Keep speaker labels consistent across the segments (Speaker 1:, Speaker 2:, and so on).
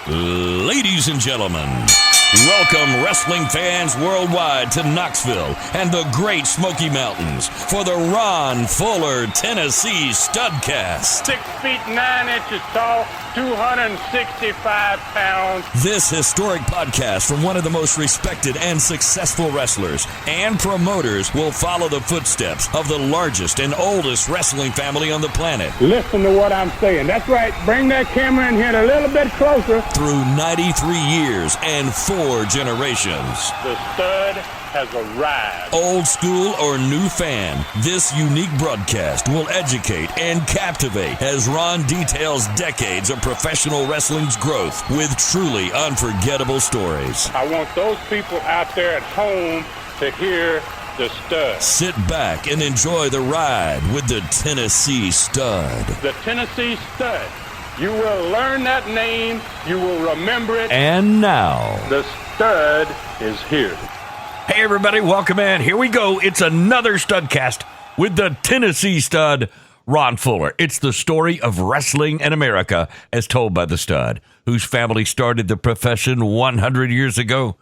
Speaker 1: Ladies and gentlemen, welcome wrestling fans worldwide to Knoxville and the Great Smoky Mountains for the Ron Fuller, Tennessee Studcast.
Speaker 2: 6 feet 9 inches tall, 265 pounds.
Speaker 1: This historic podcast from one of the most respected and successful wrestlers and promoters will follow the footsteps of the largest and oldest wrestling family on the planet.
Speaker 2: Listen to what I'm saying. That's right. Bring that camera in here a little bit closer.
Speaker 1: Through 93 years and 4 generations.
Speaker 2: The stud has arrived.
Speaker 1: Old school or new fan, this unique broadcast will educate and captivate as Ron details decades of professional wrestling's growth with truly unforgettable stories.
Speaker 2: I want those people out there at home to hear the stud.
Speaker 1: Sit back and enjoy the ride with the Tennessee Stud.
Speaker 2: The Tennessee Stud. You will learn that name. You will remember it.
Speaker 1: And now,
Speaker 2: the stud is here.
Speaker 1: Hey everybody, welcome in. Here we go. It's another Studcast with the Tennessee Stud, Ron Fuller. It's the story of wrestling in America as told by the Stud, whose family started the profession 100 years ago.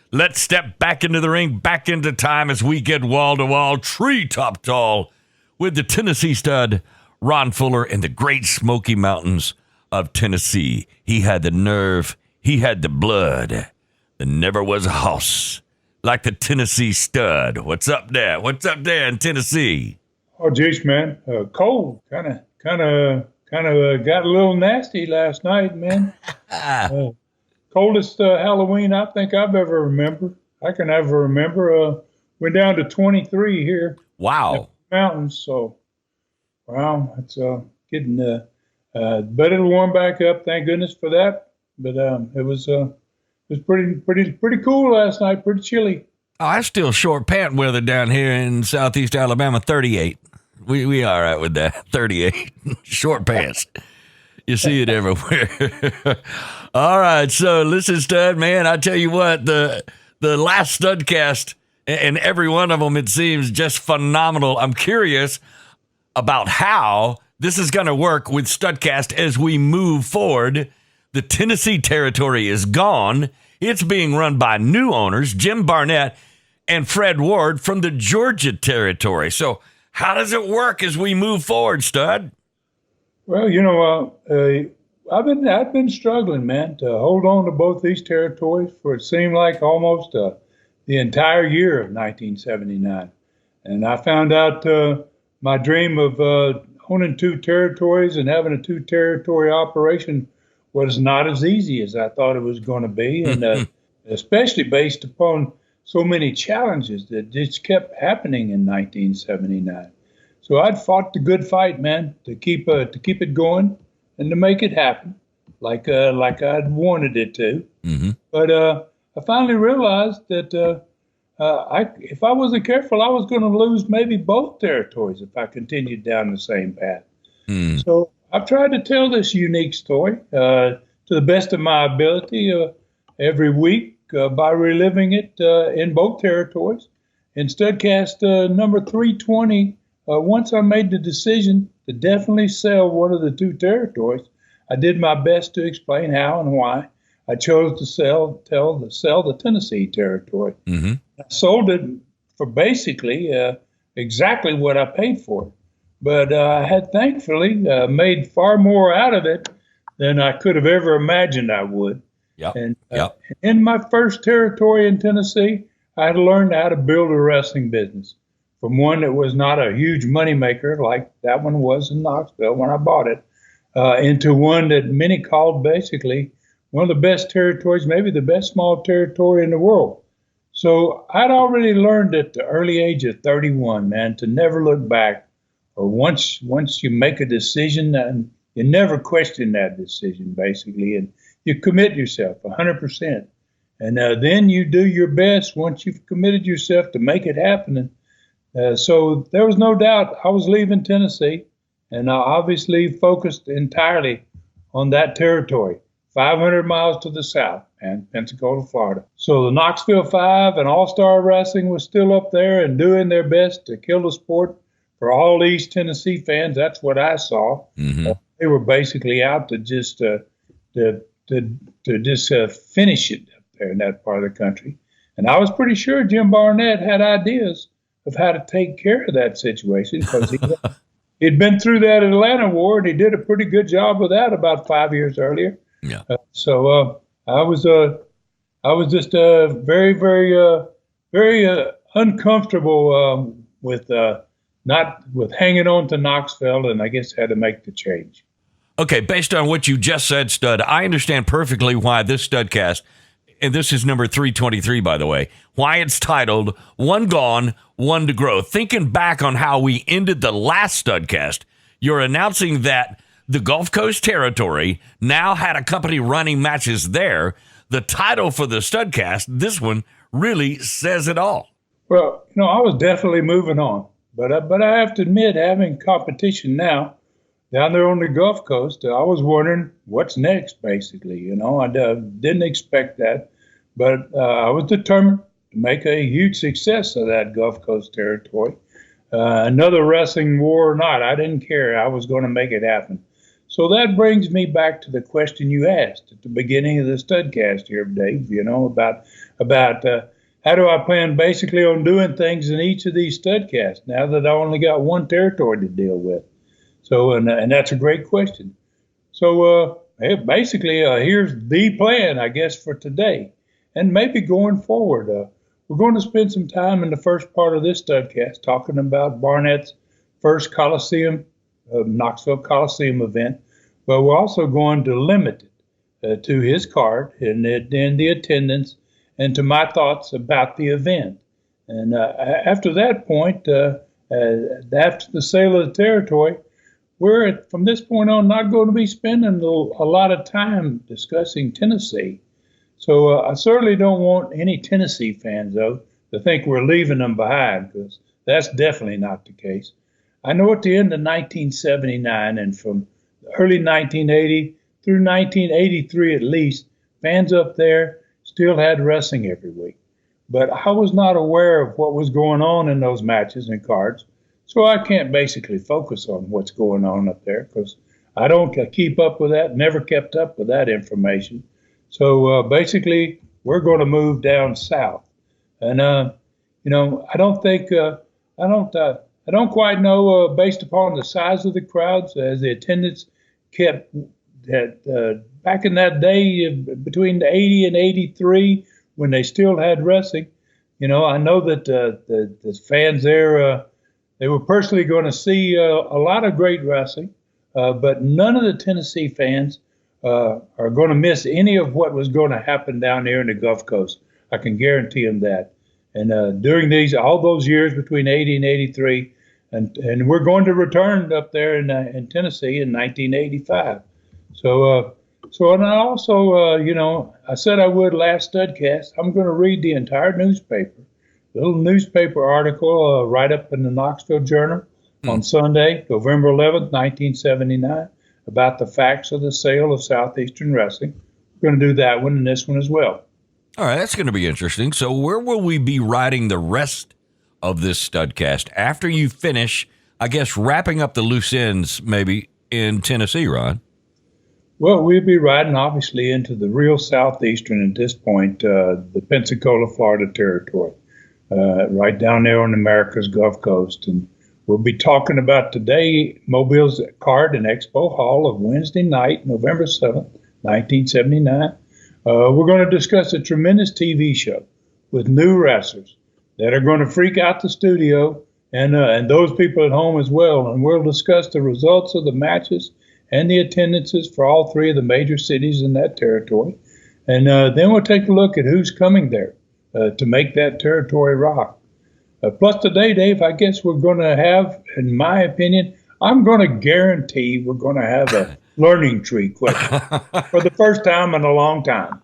Speaker 1: Let's step back into the ring, back into time as we get wall-to-wall, treetop tall with the Tennessee Stud, Ron Fuller in the Great Smoky Mountains of Tennessee. He had the nerve. He had the blood. There never was a house like the Tennessee Stud. What's up there? What's up there in Tennessee?
Speaker 3: Oh, geez, man. Cold. Kind of got a little nasty last night, man. Coldest Halloween I think I've ever remembered. I can ever remember. Went down to 23 here.
Speaker 1: Wow.
Speaker 3: In the mountains. So, wow, it's getting. But it'll warm back up. Thank goodness for that. But it was pretty cool last night. Pretty chilly.
Speaker 1: Oh, I still short pant weather down here in southeast Alabama. 38. We all right with that. 38 short pants. You see it everywhere. All right, so listen, Stud, man. I tell you what, the last Studcast and every one of them, it seems just phenomenal. I'm curious about how this is going to work with Studcast as we move forward. The Tennessee territory is gone. It's being run by new owners, Jim Barnett and Fred Ward from the Georgia territory. So how does it work as we move forward, Stud?
Speaker 3: Well, I've been struggling, man, to hold on to both these territories for it seemed like almost the entire year of 1979. And I found out my dream of owning 2 territories and having a 2-territory operation was not as easy as I thought it was going to be, and especially based upon so many challenges that just kept happening in 1979. So I'd fought the good fight, man, to keep it going and to make it happen, like I'd wanted it to. Mm-hmm. But I finally realized that if I wasn't careful, I was going to lose maybe both territories if I continued down the same path. Mm. So I've tried to tell this unique story to the best of my ability every week by reliving it in both territories. In Studcast number 320, once I made the decision to definitely sell one of the 2 territories, I did my best to explain how and why I chose to sell the Tennessee territory. Mm-hmm. I sold it for basically exactly what I paid for it. But I had thankfully made far more out of it than I could have ever imagined I would.
Speaker 1: Yep.
Speaker 3: And in my first territory in Tennessee, I had learned how to build a wrestling business from one that was not a huge moneymaker like that one was in Knoxville when I bought it, into one that many called basically one of the best territories, maybe the best small territory in the world. So I'd already learned at the early age of 31, man, to never look back. Or once you make a decision, and you never question that decision, basically, and you commit yourself 100%. And then you do your best once you've committed yourself to make it happen. So there was no doubt I was leaving Tennessee, and I obviously focused entirely on that territory, 500 miles to the south, and Pensacola, Florida. So the Knoxville 5 and All-Star Wrestling was still up there and doing their best to kill the sport for all East Tennessee fans. That's what I saw. Mm-hmm. They were basically out to just to to just finish it up there in that part of the country. And I was pretty sure Jim Barnett had ideas of how to take care of that situation because he'd been through that Atlanta War and he did a pretty good job with that about 5 years earlier.
Speaker 1: Yeah.
Speaker 3: So I was just very, very, very uncomfortable with hanging on to Knoxville, and I guess had to make the change.
Speaker 1: Okay, based on what you just said, Stud, I understand perfectly why this Studcast, and this is number 323, by the way, why it's titled One Gone, One to Grow. Thinking back on how we ended the last Studcast, you're announcing that the Gulf Coast Territory now had a company running matches there. The title for the Studcast, this one, really says it all.
Speaker 3: Well, I was definitely moving on. But I have to admit, having competition now down there on the Gulf Coast, I was wondering what's next, basically. I didn't expect that. But I was determined to make a huge success of that Gulf Coast Territory. Another wrestling war or not, I didn't care. I was going to make it happen. So that brings me back to the question you asked at the beginning of the Studcast here, Dave, about how do I plan basically on doing things in each of these Studcasts now that I only got one territory to deal with? So, and that's a great question. So basically, here's the plan, I guess, for today. And maybe going forward, we're going to spend some time in the first part of this Studcast talking about Barnett's first Knoxville Coliseum event. But we're also going to limit it to his card and the attendance and to my thoughts about the event. And after that point, after the sale of the territory, we're, from this point on, not going to be spending a lot of time discussing Tennessee. So I certainly don't want any Tennessee fans, though, to think we're leaving them behind, because that's definitely not the case. I know at the end of 1979 and from early 1980 through 1983 at least, fans up there still had wrestling every week. But I was not aware of what was going on in those matches and cards, so I can't basically focus on what's going on up there because I don't keep up with that, never kept up with that information. So basically, we're going to move down south. And, I don't think, I don't quite know, based upon the size of the crowds, as the attendance kept back in that day between the 80 and 83 when they still had wrestling. I know that the fans there, they were personally going to see a lot of great wrestling, but none of the Tennessee fans are going to miss any of what was going to happen down there in the Gulf Coast. I can guarantee them that. And during all those years between 80 and 83, and we're going to return up there in Tennessee in 1985. And I also, I said I would last Studcast. I'm going to read the entire newspaper, little newspaper article right up in the Knoxville Journal on Sunday, November 11th, 1979, about the facts of the sale of Southeastern Wrestling. We're going to do that one and this one as well.
Speaker 1: All right, that's going to be interesting. So where will we be writing the rest of this Studcast after you finish, I guess, wrapping up the loose ends maybe in Tennessee, Ron?
Speaker 3: Well, we'll be riding, obviously, into the real Southeastern at this point, the Pensacola, Florida territory, right down there on America's Gulf Coast. And we'll be talking about today Mobile's card and Expo Hall of Wednesday night, November 7th, 1979. We're going to discuss a tremendous TV show with new wrestlers that are going to freak out the studio and those people at home as well. And we'll discuss the results of the matches and the attendances for all three of the major cities in that territory. And then we'll take a look at who's coming there to make that territory rock. Plus today, Dave, I guess we're going to have, in my opinion, I'm going to guarantee we're going to have a learning tree question for the first time in a long time.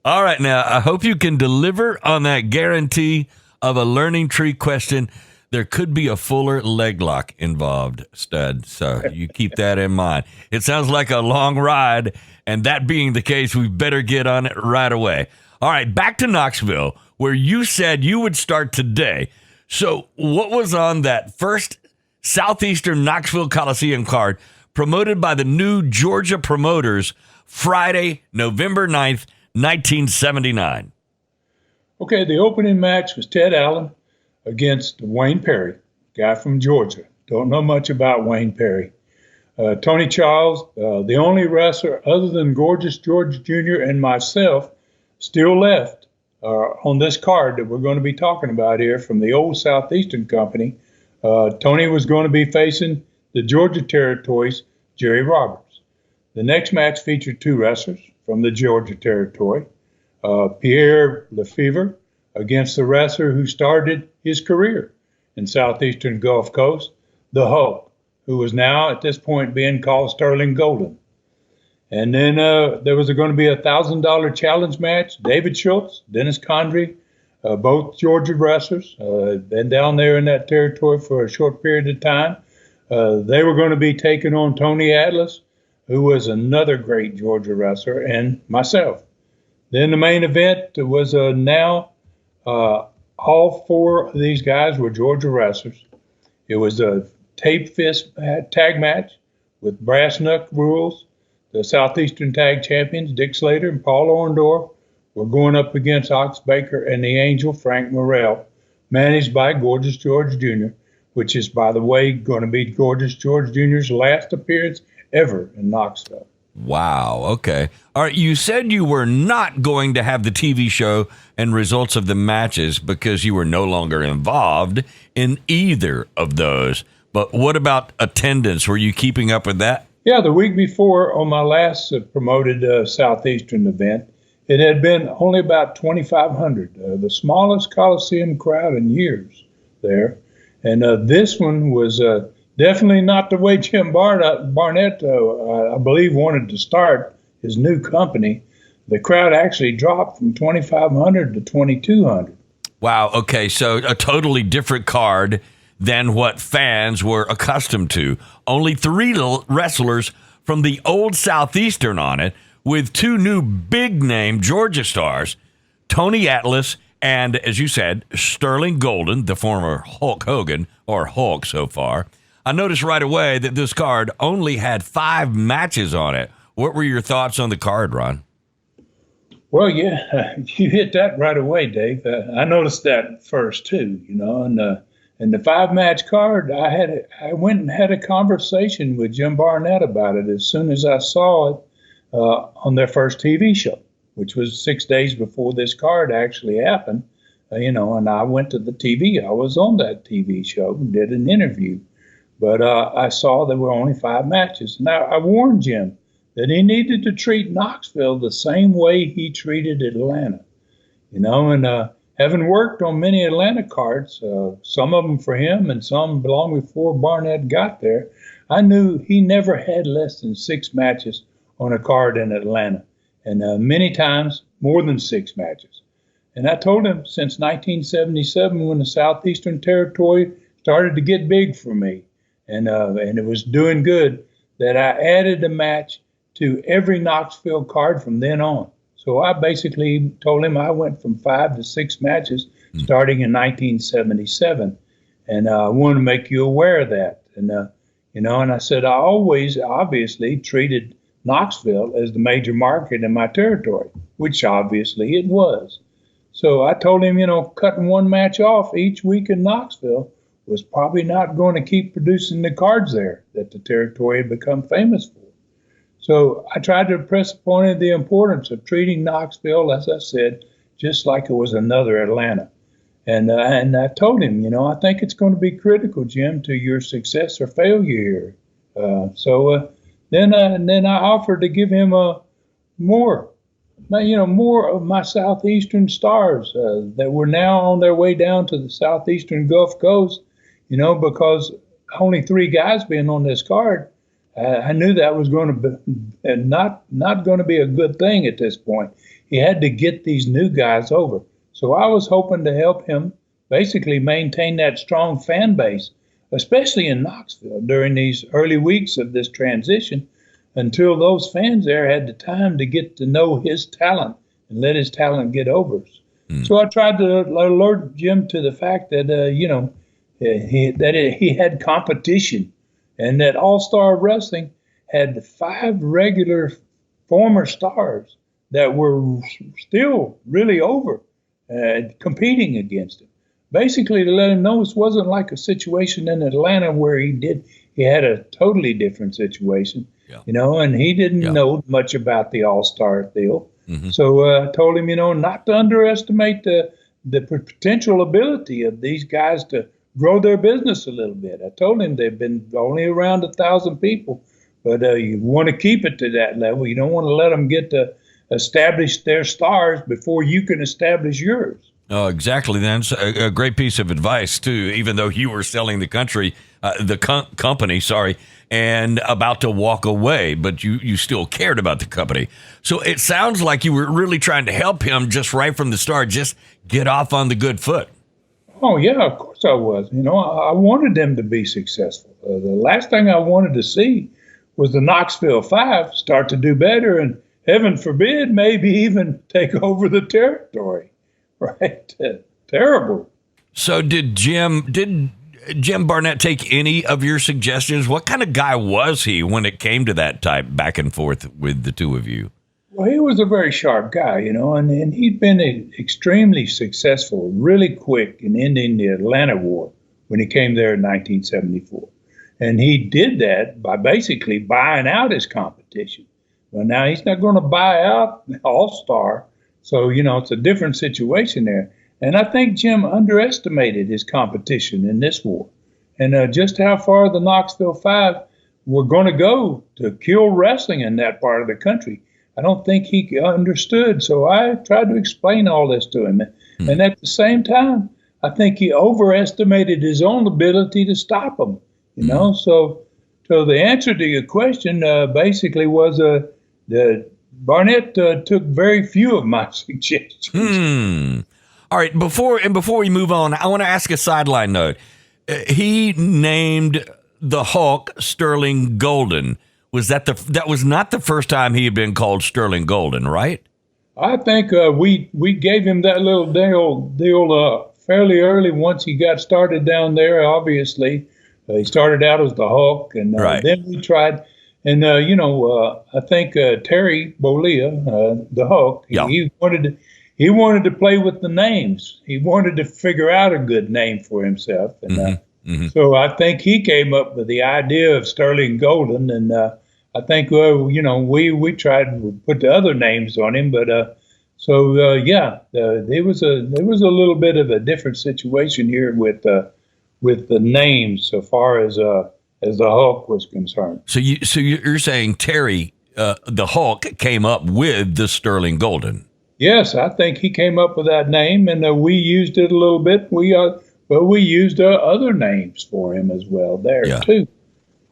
Speaker 1: All right, now, I hope you can deliver on that guarantee of a learning tree question. There could be a fuller leg lock involved, Stud, so you keep that in mind. It sounds like a long ride, and that being the case, we better get on it right away. All right, back to Knoxville, where you said you would start today. So what was on that first Southeastern Knoxville Coliseum card promoted by the new Georgia promoters Friday, November 9th, 1979.
Speaker 3: Okay, the opening match was Ted Allen against Wayne Perry, guy from Georgia. Don't know much about Wayne Perry. Tony Charles, the only wrestler other than Gorgeous George Jr. and myself, still left on this card that we're going to be talking about here from the old Southeastern Company. Tony was going to be facing the Georgia Territory's Jerry Roberts. The next match featured two wrestlers from the Georgia Territory, Pierre Lefevre against the wrestler who started his career in Southeastern Gulf Coast, the Hulk, who was now at this point being called Sterling Golden. And then there was going to be a $1,000 challenge match. David Schultz, Dennis Condrey, both Georgia wrestlers, been down there in that territory for a short period of time. They were going to be taking on Tony Atlas, who was another great Georgia wrestler, and myself. Then the main event was now all four of these guys were Georgia wrestlers. It was a tape fist tag match with brass knuck rules. The Southeastern Tag Champions, Dick Slater and Paul Orndorff, were going up against Ox Baker and the Angel, Frank Morrell, managed by Gorgeous George Jr., which is, by the way, going to be Gorgeous George Jr.'s last appearance ever in Knoxville.
Speaker 1: Wow. Okay. All right. You said you were not going to have the TV show and results of the matches because you were no longer involved in either of those. But what about attendance? Were you keeping up with that?
Speaker 3: Yeah, the week before on my last promoted Southeastern event, it had been only about 2,500, the smallest Coliseum crowd in years there. And this one was definitely not the way Jim Barnett, I believe, wanted to start his new company. The crowd actually dropped from 2,500 to 2,200.
Speaker 1: Wow. Okay. So a totally different card than what fans were accustomed to. Only three wrestlers from the old Southeastern on it, with two new big-name Georgia stars, Tony Atlas and, as you said, Sterling Golden, the former Hulk Hogan, or Hulk so far. I noticed right away that this card only had 5 matches on it. What were your thoughts on the card, Ron?
Speaker 3: Well, yeah, you hit that right away, Dave. I noticed that first, too, and the 5-match card, I went and had a conversation with Jim Barnett about it as soon as I saw it on their first TV show, which was 6 days before this card actually happened. And I went to the TV. I was on that TV show and did an interview. But I saw there were only 5 matches. Now, I warned Jim that he needed to treat Knoxville the same way he treated Atlanta. And having worked on many Atlanta cards, some of them for him and some long before Barnett got there, I knew he never had less than 6 matches on a card in Atlanta, and many times more than 6 matches. And I told him since 1977, when the Southeastern Territory started to get big for me, and it was doing good, that I added a match to every Knoxville card from then on. So I basically told him I went from 5 to 6 matches starting in 1977. And I want to make you aware of that. And, and I said, I always obviously treated Knoxville as the major market in my territory, which obviously it was. So I told him, cutting 1 match off each week in Knoxville was probably not going to keep producing the cards there that the territory had become famous for. So I tried to impress upon him the importance of treating Knoxville, as I said, just like it was another Atlanta. And I told him, I think it's going to be critical, Jim, to your success or failure here. Then I offered to give him more of my Southeastern stars that were now on their way down to the Southeastern Gulf Coast, because only 3 guys being on this card, I knew that was going to be not going to be a good thing at this point. He had to get these new guys over. So I was hoping to help him basically maintain that strong fan base, especially in Knoxville during these early weeks of this transition, until those fans there had the time to get to know his talent and let his talent get over us. So I tried to alert Jim to the fact that, he had competition, and that All-Star Wrestling had 5 regular former stars that were still really over competing against him. Basically, to let him know this wasn't like a situation in Atlanta where he had a totally different situation, and he didn't know much about the All-Star deal. Mm-hmm. So I told him, not to underestimate the potential ability of these guys to grow their business a little bit. I told him they've been only around 1,000 people, but you want to keep it to that level. You don't want to let them get to establish their stars before you can establish yours.
Speaker 1: Oh, exactly. That's a great piece of advice, too, even though you were selling the company, and about to walk away, but you still cared about the company. So it sounds like you were really trying to help him just right from the start, just get off on the good foot.
Speaker 3: Oh, yeah, of course I was. I wanted them to be successful. The last thing I wanted to see was the Knoxville Five start to do better and, heaven forbid, maybe even take over the territory. Right. Terrible.
Speaker 1: So did Jim Barnett take any of your suggestions? What kind of guy was he when it came to that type back and forth with the two of you?
Speaker 3: Well, he was a very sharp guy, and he'd been extremely successful really quick in ending the Atlanta War when he came there in 1974. And he did that by basically buying out his competition. Well, now he's not going to buy out All-Star. So, it's a different situation there. And I think Jim underestimated his competition in this war and just how far the Knoxville Five were going to go to kill wrestling in that part of the country. I don't think he understood. So I tried to explain all this to him. And at the same time, I think he overestimated his own ability to stop them, So the answer to your question basically was the Barnett took very few of my suggestions.
Speaker 1: All right, before we move on, I want to ask a sideline note. He named the Hulk Sterling Golden. That was not the first time he had been called Sterling Golden, right?
Speaker 3: I think we gave him that little deal fairly early once he got started down there. Obviously, he started out as the Hulk, and then we tried. And, I think Terry Bollea, the Hulk, he wanted to play with the names. He wanted to figure out a good name for himself. And so I think he came up with the idea of Sterling Golden. And I think, we tried to put the other names on him. But there was a little bit of a different situation here with the names so far as the Hulk was concerned.
Speaker 1: So you're saying Terry, the Hulk, came up with the Sterling Golden?
Speaker 3: Yes, I think he came up with that name, and we used it a little bit. We used other names for him as well there too.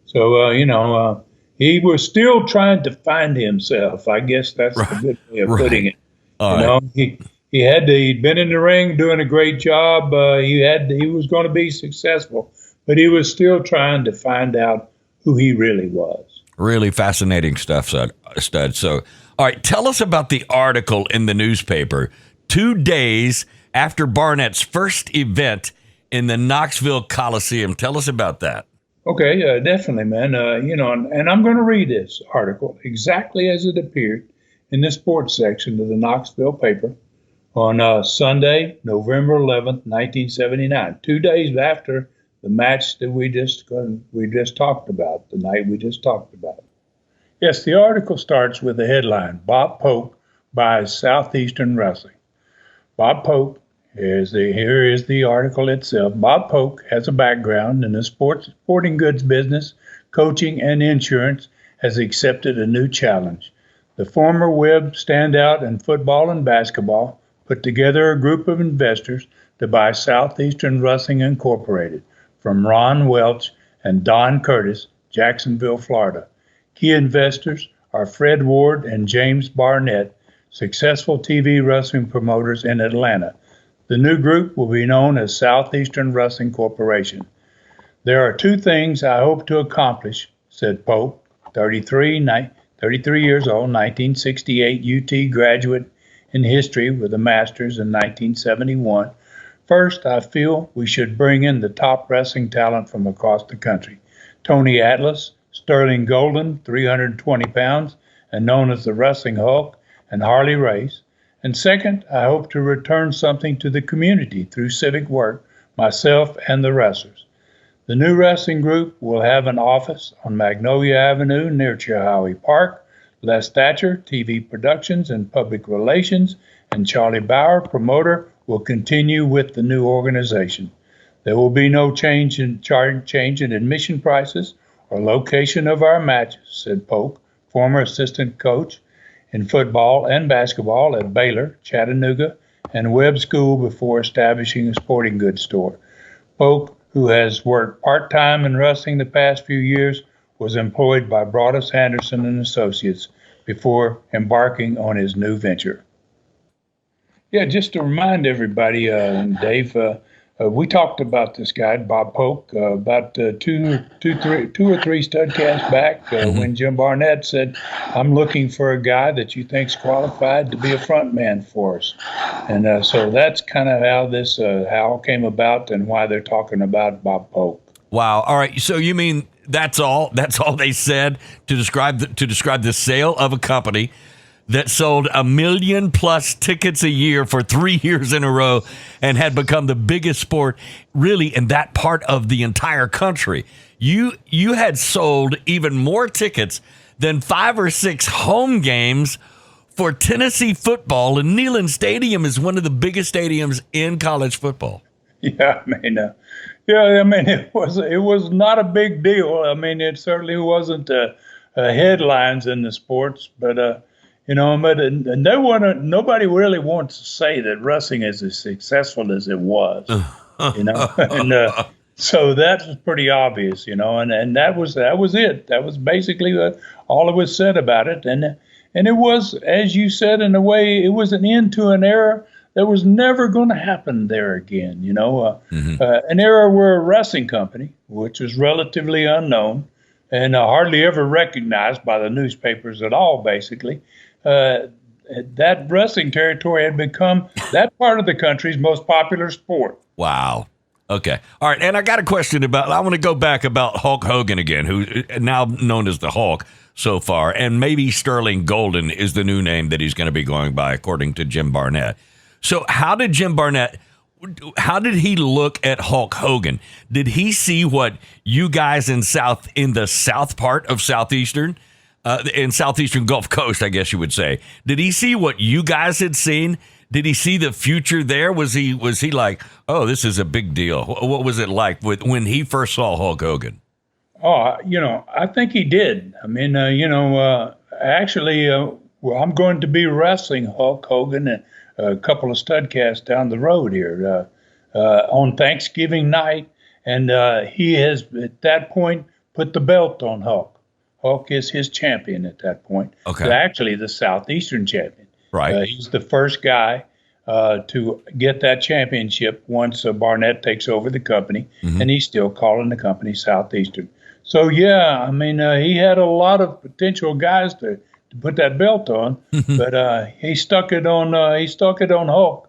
Speaker 3: So he was still trying to find himself. I guess that's a good way of putting it. He'd been in the ring doing a great job. He was going to be successful. But he was still trying to find out who he really was.
Speaker 1: Really fascinating stuff, Stud. So, all right, tell us about the article in the newspaper 2 days after Barnett's first event in the Knoxville Coliseum. Tell us about that.
Speaker 3: Okay, definitely, man. And I'm going to read this article exactly as it appeared in the sports section of the Knoxville paper on Sunday, November 11th, 1979, 2 days after the match that we just talked about, the night we just talked about. Yes, the article starts with the headline, Bob Pope buys Southeastern Wrestling. Bob Pope, here is the article itself. Bob Pope has a background in the sporting goods business, coaching, and insurance, has accepted a new challenge. The former Webb standout in football and basketball put together a group of investors to buy Southeastern Wrestling Incorporated from Ron Welch and Don Curtis, Jacksonville, Florida. Key investors are Fred Ward and James Barnett, successful TV wrestling promoters in Atlanta. The new group will be known as Southeastern Wrestling Corporation. There are two things I hope to accomplish, said Pope, 33 years old, 1968 UT graduate in history with a master's in 1971. First, I feel we should bring in the top wrestling talent from across the country. Tony Atlas, Sterling Golden, 320 pounds, and known as the Wrestling Hulk and Harley Race. And second, I hope to return something to the community through civic work, myself and the wrestlers. The new wrestling group will have an office on Magnolia Avenue near Chihowie Park. Les Thatcher, TV Productions and Public Relations, and Charlie Bauer, promoter, will continue with the new organization. There will be no change in admission prices or location of our matches, said Polk, former assistant coach in football and basketball at Baylor, Chattanooga, and Webb School before establishing a sporting goods store. Polk, who has worked part-time in wrestling the past few years, was employed by Broadus Anderson and Associates before embarking on his new venture. Yeah, just to remind everybody, Dave, we talked about this guy, Bob Polk, about two or three Studcasts back when Jim Barnett said, "I'm looking for a guy that you think's qualified to be a front man for us." And so that's kind of how this how it came about and why they're talking about Bob Polk.
Speaker 1: Wow. All right. So you mean that's all they said to describe the sale of a company that sold 1 million plus tickets a year for 3 years in a row and had become the biggest sport really in that part of the entire country. You had sold even more tickets than 5 or 6 home games for Tennessee football, and Neyland Stadium is one of the biggest stadiums in college football.
Speaker 3: Yeah, I mean, it was not a big deal. I mean, it certainly wasn't headlines in the sports, but nobody really wants to say that wrestling is as successful as it was, and so that was pretty obvious, and that was it. That was basically all that was said about it, and it was, as you said, in a way, it was an end to an era that was never going to happen there again. An era where a wrestling company, which was relatively unknown and hardly ever recognized by the newspapers at all, basically, that wrestling territory had become that part of the country's most popular sport.
Speaker 1: Wow. Okay. All right. And I got a question I want to go back about Hulk Hogan again, who now known as the Hulk so far, and maybe Sterling Golden is the new name that he's going to be going by, according to Jim Barnett. So how did he look at Hulk Hogan? Did he see what you guys in the south part of Southeastern, in Southeastern Gulf Coast, I guess you would say, did he see what you guys had seen? Did he see the future there? Was he like, oh, this is a big deal? What was it like when he first saw Hulk Hogan?
Speaker 3: Oh, I think he did. I mean, actually, I'm going to be wrestling Hulk Hogan a couple of Studcasts down the road here on Thanksgiving night, and he has at that point put the belt on Hulk. Hulk is his champion at that point.
Speaker 1: Okay,
Speaker 3: actually the Southeastern champion.
Speaker 1: Right,
Speaker 3: he's the first guy to get that championship once Barnett takes over the company, and he's still calling the company Southeastern. So yeah, I mean, he had a lot of potential guys to put that belt on, but he stuck it on Hulk.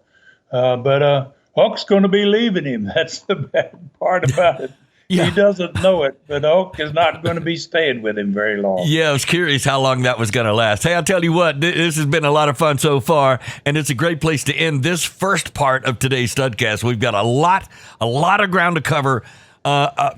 Speaker 3: But Hulk's going to be leaving him. That's the bad part about it. Yeah. He doesn't know it, but Hulk is not going to be staying with him very long.
Speaker 1: Yeah, I was curious how long that was going to last. Hey, I'll tell you what, this has been a lot of fun so far, and it's a great place to end this first part of today's Studcast. We've got a lot of ground to cover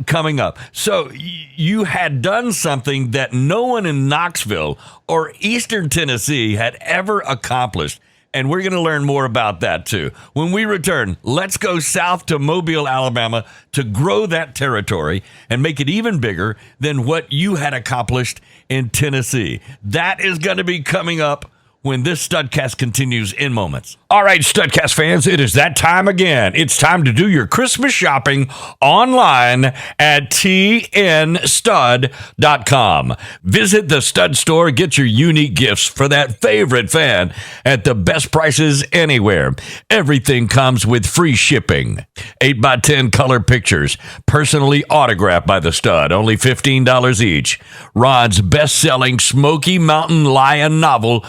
Speaker 1: coming up. So you had done something that no one in Knoxville or Eastern Tennessee had ever accomplished. And we're going to learn more about that, too. When we return, let's go south to Mobile, Alabama, to grow that territory and make it even bigger than what you had accomplished in Tennessee. That is going to be coming up when this Studcast continues in moments. All right, Studcast fans, it is that time again. It's time to do your Christmas shopping online at tnstud.com. Visit the Stud Store, get your unique gifts for that favorite fan at the best prices anywhere. Everything comes with free shipping. 8x10 color pictures, personally autographed by the Stud, only $15 each. Rod's best-selling Smoky Mountain Lion novel,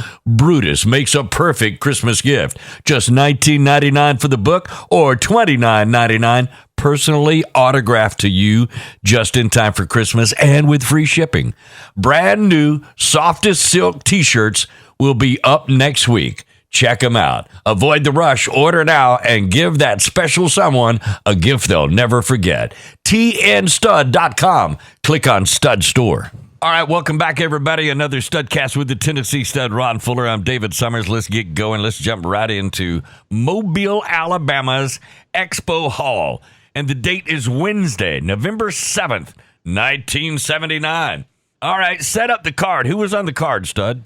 Speaker 1: Brutus makes a perfect Christmas gift. Just $19.99 for the book or $29.99 personally autographed to you just in time for Christmas and with free shipping. Brand new softest silk t-shirts will be up next week. Check them out. Avoid the rush. Order now and give that special someone a gift they'll never forget. tnstud.com. Click on Stud Store. All right, welcome back, everybody. Another Studcast with the Tennessee stud, Ron Fuller. I'm David Summers. Let's get going. Let's jump right into Mobile, Alabama's Expo Hall. And the date is Wednesday, November 7th, 1979. All right, set up the card. Who was on the card, Stud?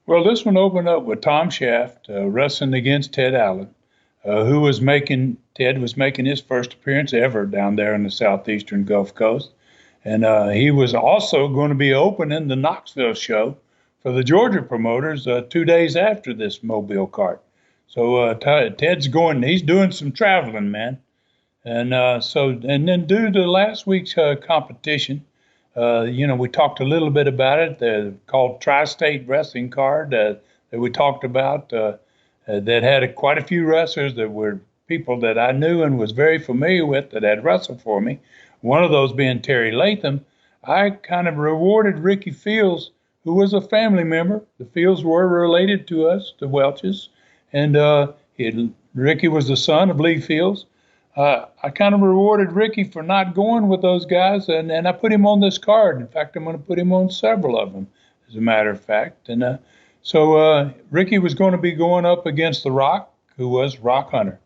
Speaker 3: Well, this one opened up with Tom Shaft wrestling against Ted Allen, Ted was making his first appearance ever down there in the southeastern Gulf Coast. And he was also going to be opening the Knoxville show for the Georgia promoters 2 days after this Mobile card. So Ted's he's doing some traveling, man. And then due to last week's competition, we talked a little bit about it. Called Tri-State Wrestling card that we talked about that had quite a few wrestlers that were people that I knew and was very familiar with that had wrestled for me. One of those being Terry Latham. I kind of rewarded Ricky Fields, who was a family member. The Fields were related to us, the Welches, and Ricky was the son of Lee Fields. I kind of rewarded Ricky for not going with those guys, and I put him on this card. In fact, I'm going to put him on several of them, as a matter of fact. And so Ricky was going to be going up against The Rock, who was Rock Hunter.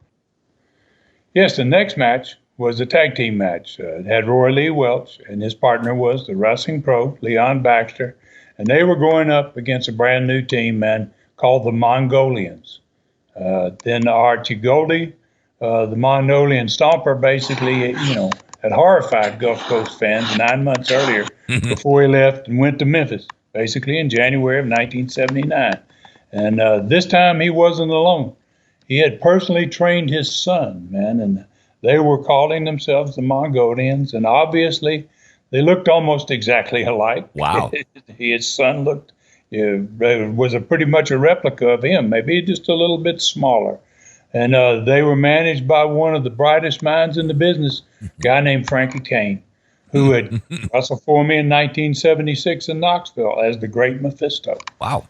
Speaker 3: Yes, the next match was a tag team match. It had Roy Lee Welch, and his partner was the wrestling pro, Leon Baxter, and they were going up against a brand new team, man, called the Mongolians. Then Archie Goldie, the Mongolian Stomper, basically, had horrified Gulf Coast fans 9 months earlier before he left and went to Memphis, basically in January of 1979. And this time he wasn't alone. He had personally trained his son, man, and they were calling themselves the Mongolians, and obviously they looked almost exactly alike.
Speaker 1: Wow.
Speaker 3: His son was pretty much a replica of him, maybe just a little bit smaller. And they were managed by one of the brightest minds in the business, a guy named Frankie Kane, who had wrestled for me in 1976 in Knoxville as the Great Mephisto.
Speaker 1: Wow.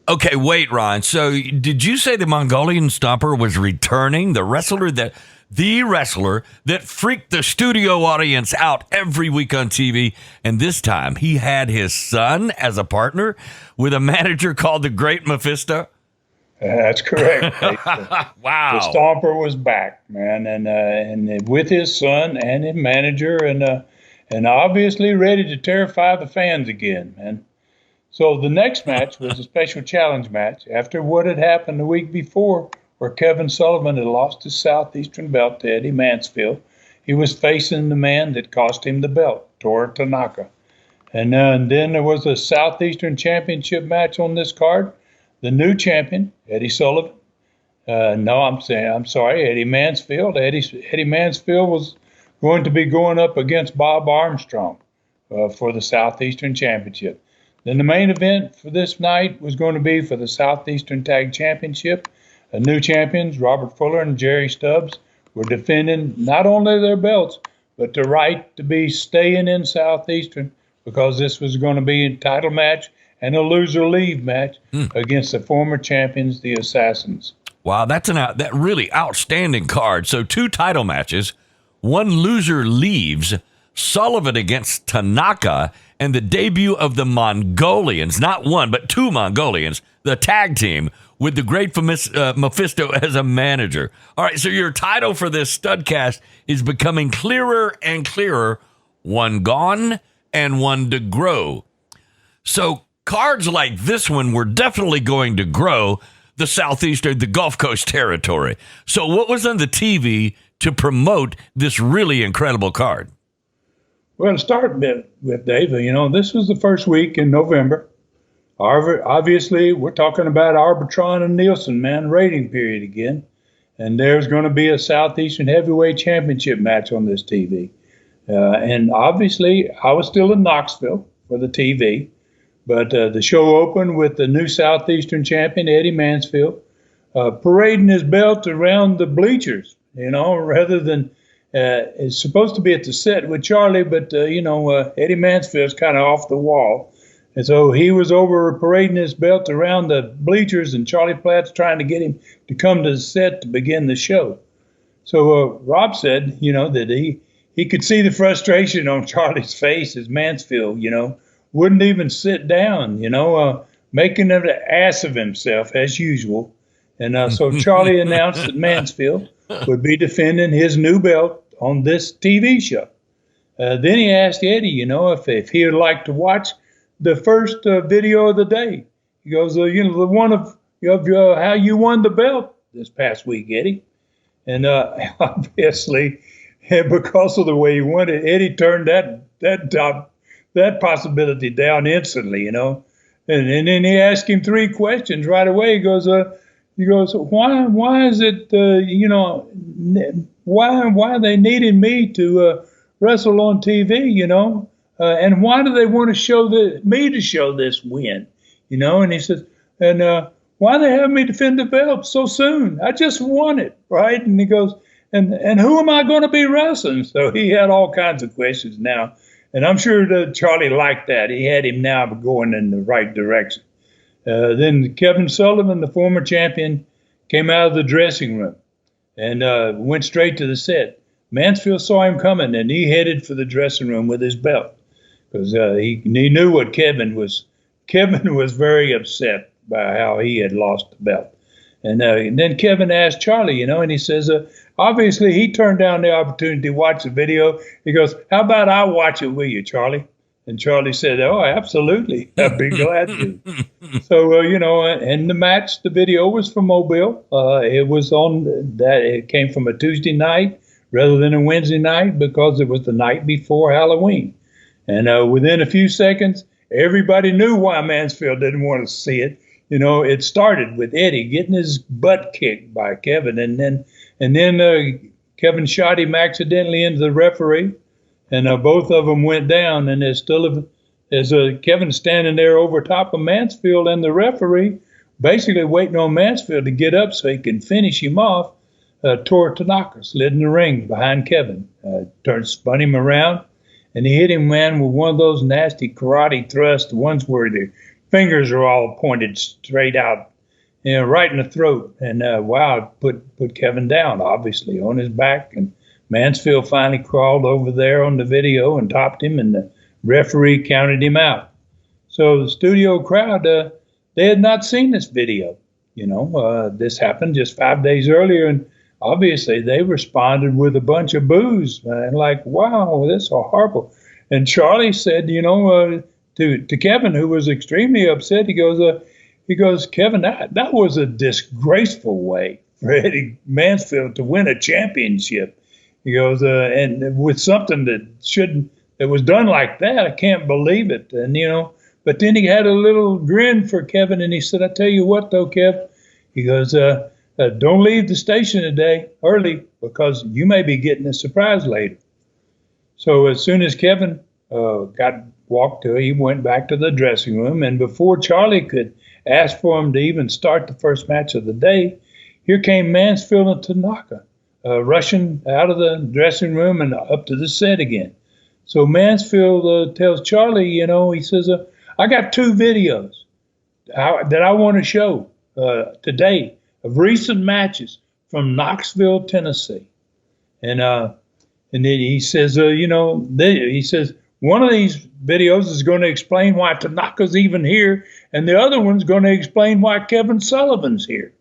Speaker 1: Okay, wait, Ron. So did you say the Mongolian Stomper was returning, the wrestler that freaked the studio audience out every week on TV, and this time he had his son as a partner with a manager called the Great Mephisto?
Speaker 3: That's correct.
Speaker 1: Wow.
Speaker 3: The Stomper was back, man, and with his son and his manager, and obviously ready to terrify the fans again, man. So the next match was a special challenge match after what had happened the week before, where Kevin Sullivan had lost his Southeastern belt to Eddie Mansfield. He was facing the man that cost him the belt, Tora Tanaka. And then there was a Southeastern Championship match on this card. The new champion, Eddie Sullivan. I'm sorry, Eddie Mansfield. Eddie Mansfield was going to be going up against Bob Armstrong for the Southeastern Championship. Then the main event for this night was going to be for the Southeastern Tag Championship. The new champions, Robert Fuller and Jerry Stubbs, were defending not only their belts, but the right to be staying in Southeastern, because this was going to be a title match and a loser leave match against the former champions, the Assassins.
Speaker 1: Wow, that's that really outstanding card. So 2 title matches, 1 loser leaves, Sullivan against Tanaka, and the debut of the Mongolians, not 1, but 2 Mongolians, the tag team, with the Great Mephisto as a manager. All right, so your title for this Studcast is becoming clearer and clearer, 1 gone and 1 to grow. So cards like this one were definitely going to grow the Southeastern, the Gulf Coast territory. So what was on the TV to promote this really incredible card?
Speaker 3: Well, to start with, Dave, this was the first week in November. Obviously, we're talking about Arbitron and Nielsen, man, rating period again. And there's going to be a Southeastern Heavyweight Championship match on this TV. And obviously, I was still in Knoxville for the TV. But the show opened with the new Southeastern champion, Eddie Mansfield, parading his belt around the bleachers, rather than it's supposed to be at the set with Charlie, but, Eddie Mansfield's kind of off the wall. And so he was over parading his belt around the bleachers, and Charlie Platt's trying to get him to come to the set to begin the show. So Rob said, that he could see the frustration on Charlie's face as Mansfield, wouldn't even sit down, making an ass of himself as usual. And so Charlie announced that Mansfield would be defending his new belt on this TV show. Then he asked Eddie, if he would like to watch the first video of the day. He goes, the one of how you won the belt this past week, Eddie. And obviously, because of the way he won it, Eddie turned that possibility down instantly, And then he asked him 3 questions right away. He goes, why is it, why are they needing me to wrestle on TV, and why do they want to show me to show this win, And he says, and why they have me defend the belt so soon? I just won it, right? And he goes, and who am I going to be wrestling? So he had all kinds of questions now. And I'm sure that Charlie liked that. He had him now going in the right direction. Then Kevin Sullivan, the former champion, came out of the dressing room and went straight to the set. Mansfield saw him coming, and he headed for the dressing room with his belt because he knew what Kevin was. Kevin was very upset by how he had lost the belt. And then Kevin asked Charlie, and he says, obviously he turned down the opportunity to watch the video. He goes, how about I watch it with you, Charlie? And Charlie said, oh, absolutely. I'd be glad to. So, in the match, the video was from Mobile. It was it came from a Tuesday night rather than a Wednesday night because it was the night before Halloween. And within a few seconds, everybody knew why Mansfield didn't want to see it. It started with Eddie getting his butt kicked by Kevin, and then Kevin shot him accidentally into the referee, and both of them went down. And there's Kevin standing there over top of Mansfield and the referee, basically waiting on Mansfield to get up so he can finish him off. Tora Tanaka slid in the ring behind Kevin, spun him around, and he hit him, man, with one of those nasty karate thrusts, the ones where the fingers are all pointed straight out, right in the throat. And put Kevin down, obviously, on his back. And Mansfield finally crawled over there on the video and topped him, and the referee counted him out. So the studio crowd, they had not seen this video. This happened just 5 days earlier, and obviously they responded with a bunch of boos, and like, wow, that's so horrible. And Charlie said, to Kevin, who was extremely upset, he goes, Kevin, that was a disgraceful way for Eddie Mansfield to win a championship. He goes, and with something that was done like that, I can't believe it. And, but then he had a little grin for Kevin, and he said, I tell you what, though, Kev, he goes, don't leave the station today early because you may be getting a surprise later. So as soon as Kevin he went back to the dressing room, and before Charlie could ask for him to even start the first match of the day, here came Mansfield and Tanaka rushing out of the dressing room and up to the set again. So Mansfield tells Charlie, he says, I got 2 videos that I want to show today of recent matches from Knoxville, Tennessee. And then he says, he says, one of these videos is going to explain why Tanaka's even here, and the other one's going to explain why Kevin Sullivan's here.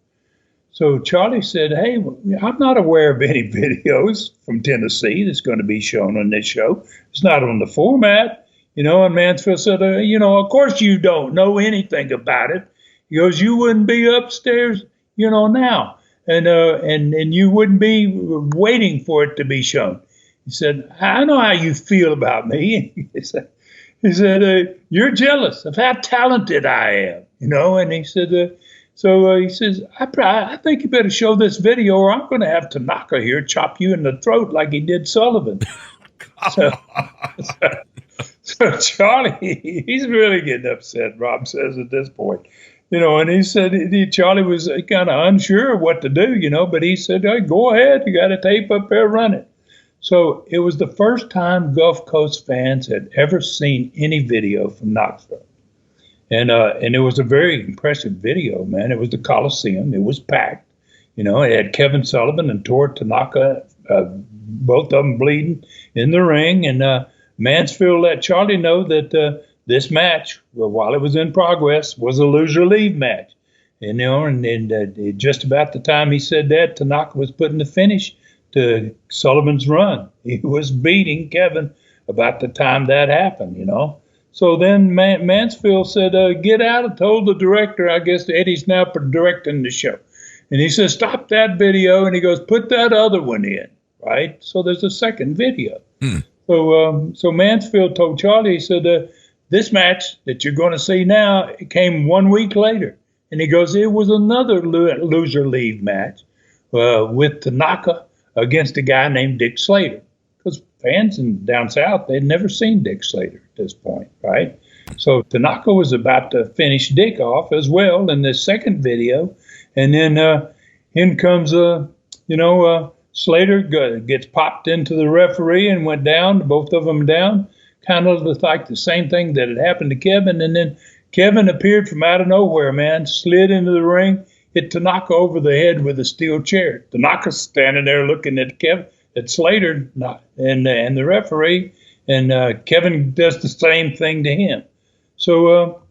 Speaker 3: So Charlie said, hey, I'm not aware of any videos from Tennessee that's going to be shown on this show. It's not on the format. And Mansfield said, of course you don't know anything about it. He goes, you wouldn't be upstairs, now, and you wouldn't be waiting for it to be shown. He said, I know how you feel about me. He said, you're jealous of how talented I am, and he said, he says, I think you better show this video or I'm going to have Tanaka here chop you in the throat like he did Sullivan. So Charlie, he's really getting upset, Rob says at this point. And he said Charlie was kind of unsure of what to do, but he said, hey, go ahead. You got a tape up there, run it. So it was the first time Gulf Coast fans had ever seen any video from Knoxville. And it was a very impressive video, man. It was the Coliseum. It was packed. It had Kevin Sullivan and Tora Tanaka, both of them bleeding in the ring. And Mansfield let Charlie know that this match, while it was in progress, was a loser-leave match. And just about the time he said that, Tanaka was putting the finish to Sullivan's run. He was beating Kevin about the time that happened, So then Mansfield said, get out, and told the director, I guess Eddie's now directing the show. And he says, stop that video. And he goes, put that other one in, right? So there's a second video. So Mansfield told Charlie, he said, this match that you're going to see now, it came 1 week later. And he goes, it was another loser leave match with Tanaka against a guy named Dick Slater. Because fans down south, they'd never seen Dick Slater at this point, right? So Tanaka was about to finish Dick off as well in this second video. And then in comes, Slater gets popped into the referee and went down, both of them down. Kind of like the same thing that had happened to Kevin. And then Kevin appeared from out of nowhere, man, slid into the ring, hit Tanaka over the head with a steel chair. Tanaka's standing there looking at Slater and the referee, and Kevin does the same thing to him. So,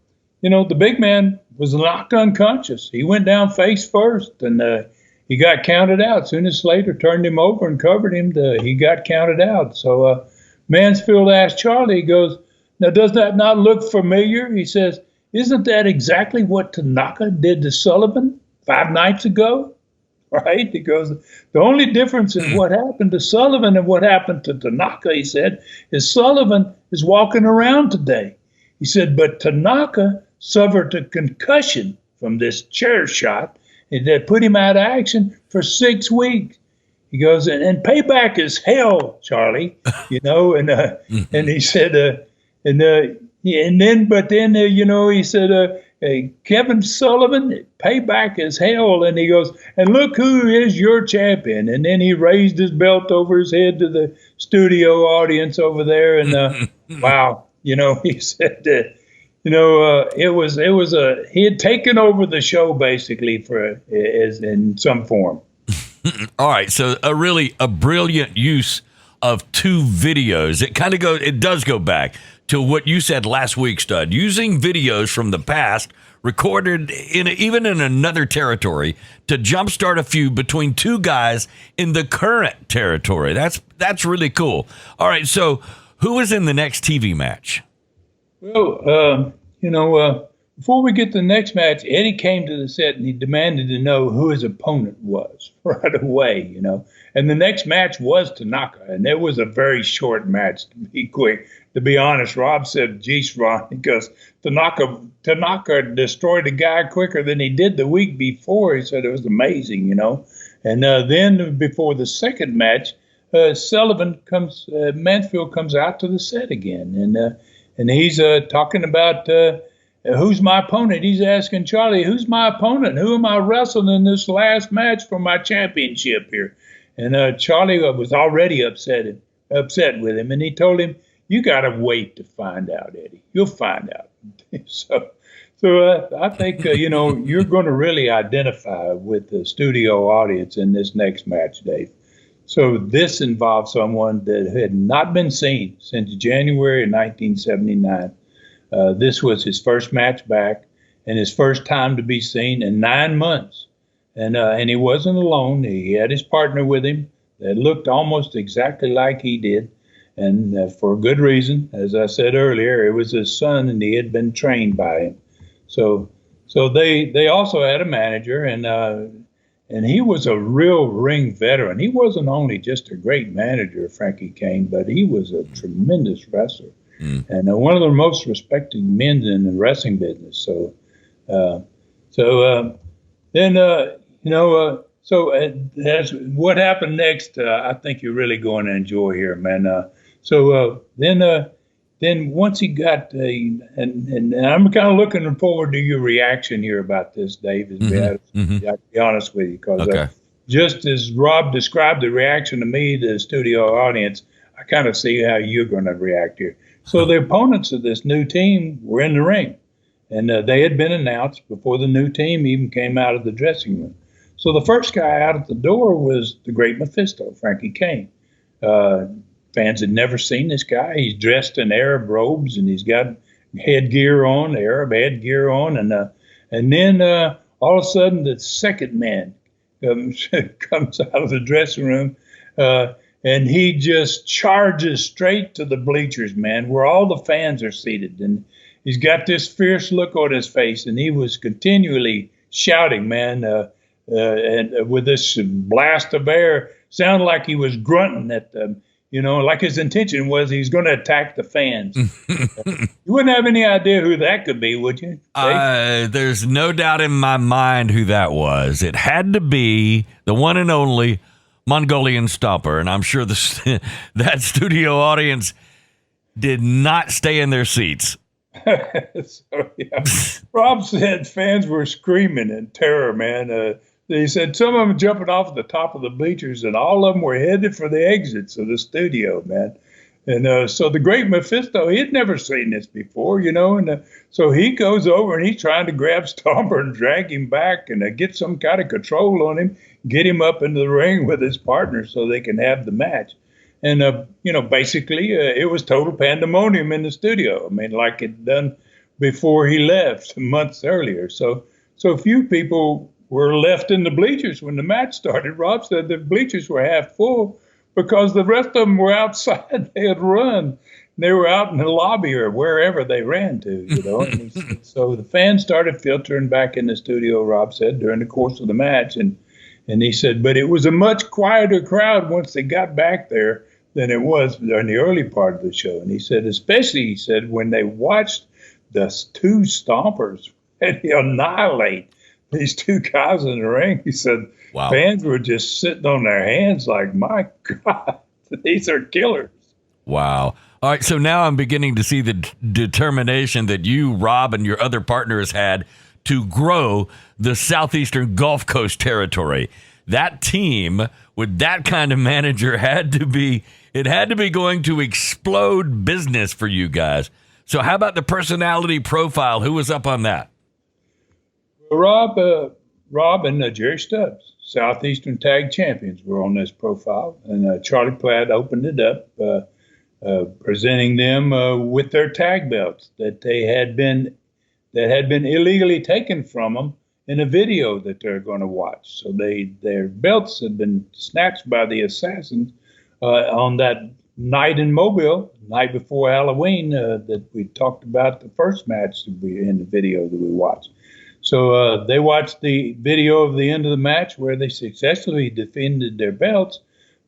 Speaker 3: the big man was knocked unconscious. He went down face first, and he got counted out. As soon as Slater turned him over and covered him, he got counted out. So Mansfield asked Charlie, he goes, now, does that not look familiar? He says, isn't that exactly what Tanaka did to Sullivan 5 nights ago? Right? He goes, the only difference in what happened to Sullivan and what happened to Tanaka, he said, is Sullivan is walking around today. He said, but Tanaka suffered a concussion from this chair shot that put him out of action for 6 weeks. He goes, and payback is hell, Charlie, and he said, he said, Kevin Sullivan, payback is hell. And he goes, and look who is your champion. And then he raised his belt over his head to the studio audience over there. And wow, he said, he had taken over the show basically in some form.
Speaker 1: All right, so a brilliant use of 2 videos. It does go back to what you said last week, Stud. Using videos from the past, recorded even in another territory, to jumpstart a feud between 2 guys in the current territory. That's really cool. All right, so who is in the next TV match?
Speaker 3: Well, before we get to the next match, Eddie came to the set and he demanded to know who his opponent was right away, And the next match was Tanaka, and it was a very short match, to be quick. To be honest, Rob said, geez, Ron, because Tanaka destroyed the guy quicker than he did the week before. He said it was amazing, And then before the second match, Mansfield comes out to the set again, and he's talking about who's my opponent. He's asking Charlie, who's my opponent? Who am I wrestling in this last match for my championship here? And Charlie was already upset with him, and he told him, you got to wait to find out, Eddie. You'll find out. So I think, you're going to really identify with the studio audience in this next match, Dave. So this involves someone that had not been seen since January of 1979. This was his first match back and his first time to be seen in 9 months. And he wasn't alone. He had his partner with him that looked almost exactly like he did. And for a good reason. As I said earlier, it was his son, and he had been trained by him. So they also had a manager, and he was a real ring veteran. He wasn't only just a great manager, Frankie Kane, but he was a tremendous wrestler. And one of the most respected men in the wrestling business. That's what happened next. I think you're really going to enjoy here, man. Then then once he got, and I'm kind of looking forward to your reaction here about this, Dave, I to be honest with you, because just as Rob described the reaction to me, the studio audience, I kind of see how you're going to react here. So the opponents of this new team were in the ring, and they had been announced before the new team even came out of the dressing room. So the first guy out at the door was the great Mephisto, Frankie Kane. Fans had never seen this guy. He's dressed in Arab robes, and he's got headgear on, Arab headgear on, and then all of a sudden the second man comes out of the dressing room, and he just charges straight to the bleachers, man, where all the fans are seated, and he's got this fierce look on his face, and he was continually shouting, man, and with this blast of air, sounded like he was grunting at them. Like his intention was he's going to attack the fans. You wouldn't have any idea who that could be, would you?
Speaker 1: There's no doubt in my mind who that was. It had to be the one and only Mongolian Stomper, and I'm sure that studio audience did not stay in their seats.
Speaker 3: Rob said fans were screaming in terror, man. He said some of them jumping off the top of the bleachers, and all of them were headed for the exits of the studio, man. And so the great Mephisto, he had never seen this before, and so he goes over and he's trying to grab Stomper and drag him back and get some kind of control on him, get him up into the ring with his partner so they can have the match. And, basically it was total pandemonium in the studio. I mean, like it done before he left months earlier. So few people were left in the bleachers when the match started. Rob said the bleachers were half full because the rest of them were outside. They had run. They were out in the lobby or wherever they ran to, And so the fans started filtering back in the studio, Rob said, during the course of the match. And he said, but it was a much quieter crowd once they got back there than it was during the early part of the show. And he said, especially, when they watched the two Stompers annihilate these two guys in the ring, he said, wow. Fans were just sitting on their hands like, my God, these are killers.
Speaker 1: Wow. All right, so now I'm beginning to see the determination that you, Rob, and your other partners had to grow the Southeastern Gulf Coast territory. That team with that kind of manager had to be going to explode business for you guys. So how about the personality profile? Who was up on that?
Speaker 3: Rob and Jerry Stubbs, Southeastern Tag Champions, were on this profile, and Charlie Platt opened it up, presenting them with their tag belts that had been illegally taken from them in a video that they're going to watch. So their belts had been snatched by the assassins on that night in Mobile, night before Halloween, that we talked about the first match in the video that we watched. So they watched the video of the end of the match where they successfully defended their belts.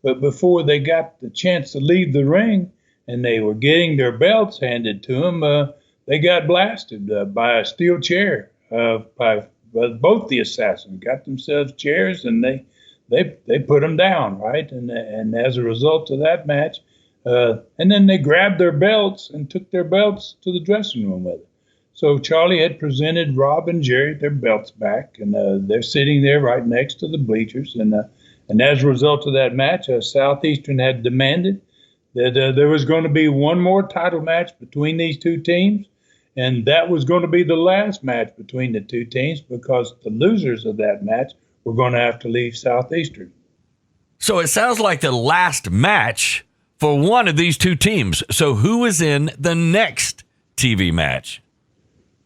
Speaker 3: But before they got the chance to leave the ring and they were getting their belts handed to them, they got blasted by a steel chair. By both the assassins got themselves chairs and they put them down, right? And as a result of that match, and then they grabbed their belts and took their belts to the dressing room with them. So Charlie had presented Rob and Jerry their belts back, and they're sitting there right next to the bleachers. And as a result of that match, Southeastern had demanded that there was going to be one more title match between these two teams, and that was going to be the last match between the two teams because the losers of that match were going to have to leave Southeastern.
Speaker 1: So it sounds like the last match for one of these two teams. So who is in the next TV match?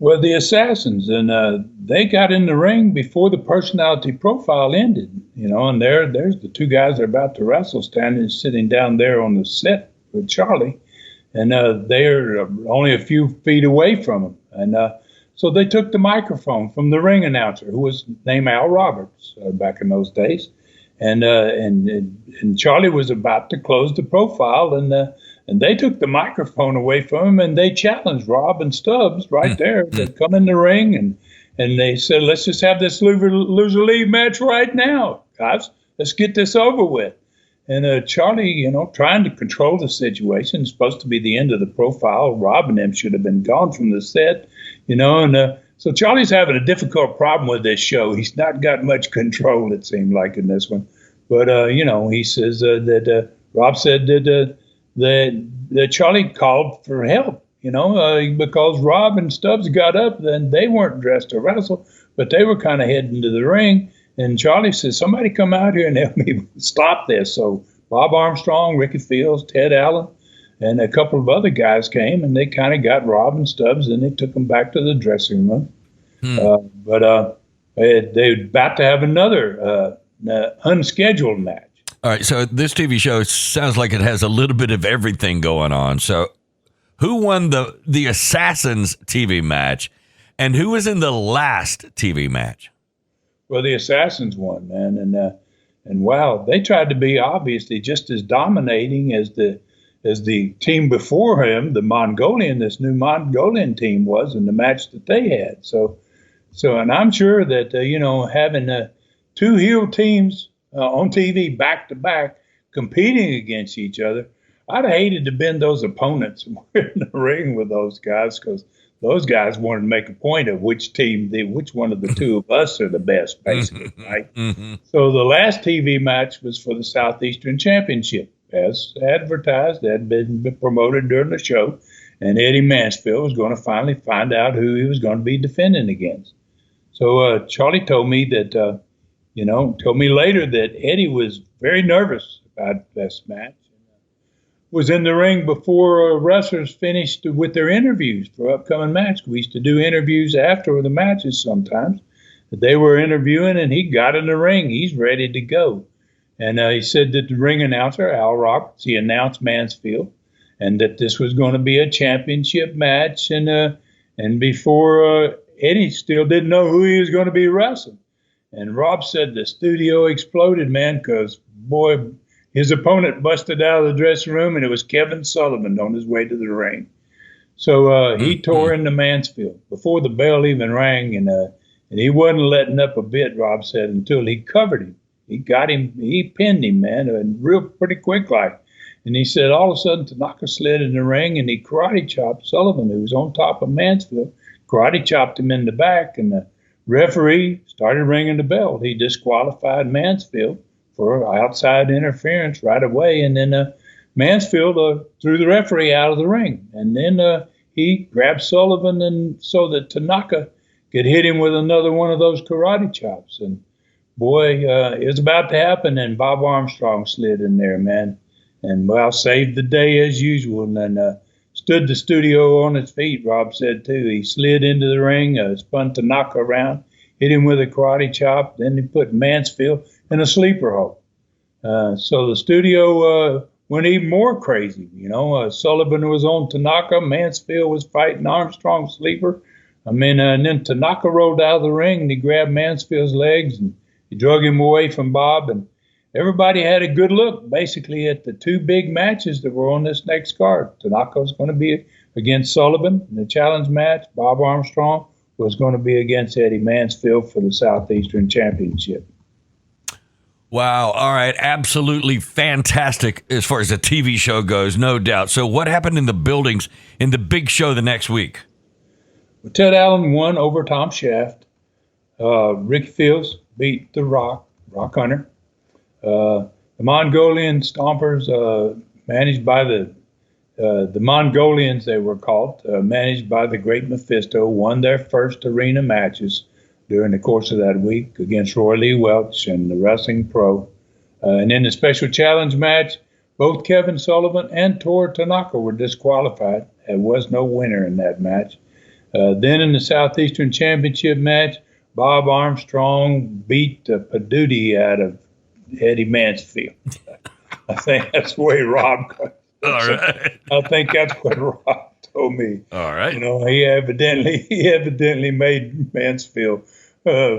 Speaker 3: Well, the Assassins, and they got in the ring before the personality profile ended, and there's the two guys that are about to wrestle sitting down there on the set with Charlie, and they're only a few feet away from him. And so they took the microphone from the ring announcer, who was named Al Roberts back in those days, and Charlie was about to close the profile, and they took the microphone away from him, and they challenged Rob and Stubbs right there to come in the ring, and they said, let's just have this loser leave match right now, guys. Let's get this over with. And Charlie, trying to control the situation. It's supposed to be the end of the profile. Rob and them should have been gone from the set, and so Charlie's having a difficult problem with this show. He's not got much control, it seemed like, in this one. But, he says that Rob said that Charlie called for help, because Rob and Stubbs got up, then they weren't dressed to wrestle, but they were kind of heading to the ring. And Charlie says, somebody come out here and help me stop this. So Bob Armstrong, Ricky Fields, Ted Allen, and a couple of other guys came, and they kind of got Rob and Stubbs, and they took them back to the dressing room. But they're about to have another unscheduled match.
Speaker 1: All right, so this TV show sounds like it has a little bit of everything going on. So who won the Assassins TV match, and who was in the last TV match?
Speaker 3: Well, the Assassins won, man, and wow, they tried to be obviously just as dominating as the team before him, the Mongolian, this new Mongolian team was in the match that they had. So, and I'm sure that having two heel teams on TV back to back competing against each other, I'd have hated to bend those opponents in the ring with those guys, because those guys wanted to make a point of which one of the two of us are the best, basically, right? Mm-hmm. So the last TV match was for the Southeastern Championship, as advertised, had been promoted during the show, and Eddie Mansfield was going to finally find out who he was going to be defending against. So Charlie told me that, told me later that Eddie was very nervous about this match. Was in the ring before wrestlers finished with their interviews for upcoming match. We used to do interviews after the matches sometimes. They were interviewing, and he got in the ring. He's ready to go. And he said that the ring announcer, Al Roberts, he announced Mansfield, and that this was going to be a championship match. And before Eddie still didn't know who he was going to be wrestling. And Rob said the studio exploded, man, because, boy, his opponent busted out of the dressing room, and it was Kevin Sullivan on his way to the ring. So he tore into Mansfield before the bell even rang, and he wasn't letting up a bit, Rob said, until he covered him. He got him, he pinned him, man, and pretty quick like. And he said all of a sudden Tanaka slid in the ring, and he karate chopped Sullivan, who was on top of Mansfield, karate chopped him in the back, and the referee started ringing the bell. He disqualified Mansfield for outside interference right away, and then Mansfield threw the referee out of the ring, and then he grabbed Sullivan, and so that Tanaka could hit him with another one of those karate chops. And boy, it was about to happen, and Bob Armstrong slid in there, man, and saved the day as usual, and then stood the studio on its feet. Rob said too. He slid into the ring, spun Tanaka around, hit him with a karate chop, then he put Mansfield in a sleeper hold. So the studio went even more crazy. Sullivan was on Tanaka, Mansfield was fighting Armstrong sleeper. And then Tanaka rolled out of the ring, and he grabbed Mansfield's legs, and he drug him away from Bob. And everybody had a good look, basically, at the two big matches that were on this next card. Tanaka was going to be against Sullivan in the challenge match. Bob Armstrong was going to be against Eddie Mansfield for the Southeastern Championship.
Speaker 1: Wow. All right. Absolutely fantastic as far as the TV show goes, no doubt. So what happened in the buildings in the big show the next week?
Speaker 3: Well, Ted Allen won over Tom Shaft. Rick Fields beat The Rock Hunter. The Mongolian Stompers, managed by the Mongolians, they were called, managed by the Great Mephisto, won their first arena matches during the course of that week against Roy Lee Welch and the Wrestling Pro. And in the special challenge match, both Kevin Sullivan and Tora Tanaka were disqualified. There was no winner in that match. Then in the Southeastern Championship match, Bob Armstrong beat the Paduti out of Eddie Mansfield. I think that's the way Rob got it.
Speaker 1: All right.
Speaker 3: I think that's what Rob told me.
Speaker 1: All right.
Speaker 3: He evidently made Mansfield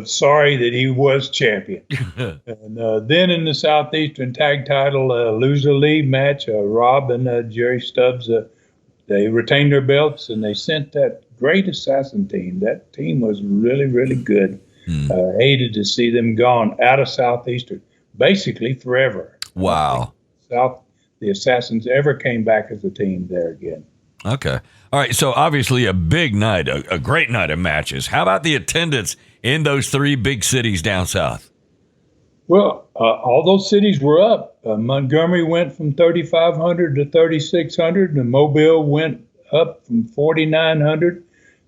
Speaker 3: sorry that he was champion. And then in the Southeastern Tag Title loser lead match, Rob and Jerry Stubbs, they retained their belts, and they sent that great assassin team. That team was really, really good. Hated to see them gone out of Southeastern, basically forever.
Speaker 1: Wow.
Speaker 3: the Assassins ever came back as a team there again.
Speaker 1: Okay. All right. So obviously a big night, a great night of matches. How about the attendance in those three big cities down south?
Speaker 3: Well, all those cities were up. Montgomery went from 3,500 to 3,600, and Mobile went up from 4,900